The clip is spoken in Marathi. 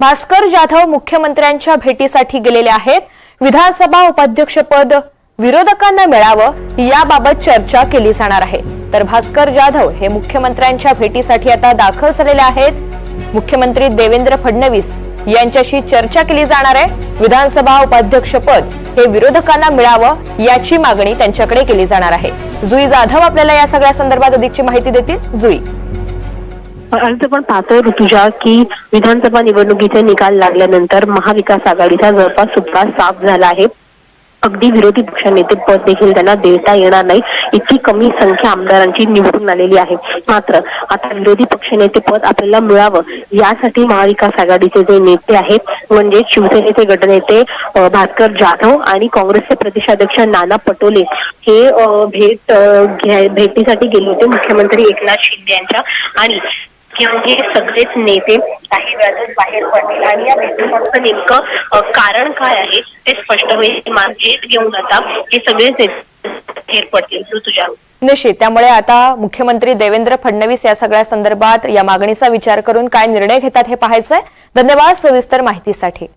भास्कर जाधव मुख्यमंत्र्यांच्या भेटीसाठी गेलेले आहेत। विधानसभा उपाध्यक्षपद विरोधकांना मिळावं याबाबत चर्चा केली जाणार आहे। तर भास्कर जाधव हे मुख्यमंत्र्यांच्या भेटीसाठी आता दाखल झालेले आहेत। मुख्यमंत्री देवेंद्र फडणवीस यांच्याशी चर्चा केली जाणार आहे। विधानसभा उपाध्यक्षपद हे विरोधकांना मिळावं याची मागणी त्यांच्याकडे केली जाणार आहे। जुई जाधव आपल्याला या सगळ्या संदर्भात अधिकची माहिती देतील। जुई, आज आपण पाहतोय ऋतुजा की विधानसभा निवडणुकीचे निकाल लागल्यानंतर महाविकास आघाडीचा जवळपास सुपडा साफ झाला आहे। अगदी विरोधी पक्षनेते पद देखील त्यांना देता येणार नाही इतकी कमी संख्या आमदारांची निवडून आलेली आहे। मात्र आता विरोधी पक्षनेते पद आपल्याला मिळावं यासाठी महाविकास आघाडीचे जे नेते आहेत म्हणजे शिवसेनेचे गटनेते भास्कर जाधव आणि काँग्रेसचे प्रदेशाध्यक्ष नाना पटोले हे भेटीसाठी गेले होते मुख्यमंत्री एकनाथ शिंदे यांच्या। आणि हे सगळेच नेते काही वेळातच बाहेर पडतील आणि या भेटीमागचं नेमकं कारण काय आहे ते स्पष्ट होईल। मार्गेत घेऊन आता हे सगळेच बाहेर पडतील ऋतुजा। निश्चित, त्यामुळे आता मुख्यमंत्री देवेंद्र फडणवीस या सगळ्या संदर्भात या मागणीचा विचार करून काय निर्णय घेतात हे पाहायचंय। धन्यवाद सविस्तर माहितीसाठी।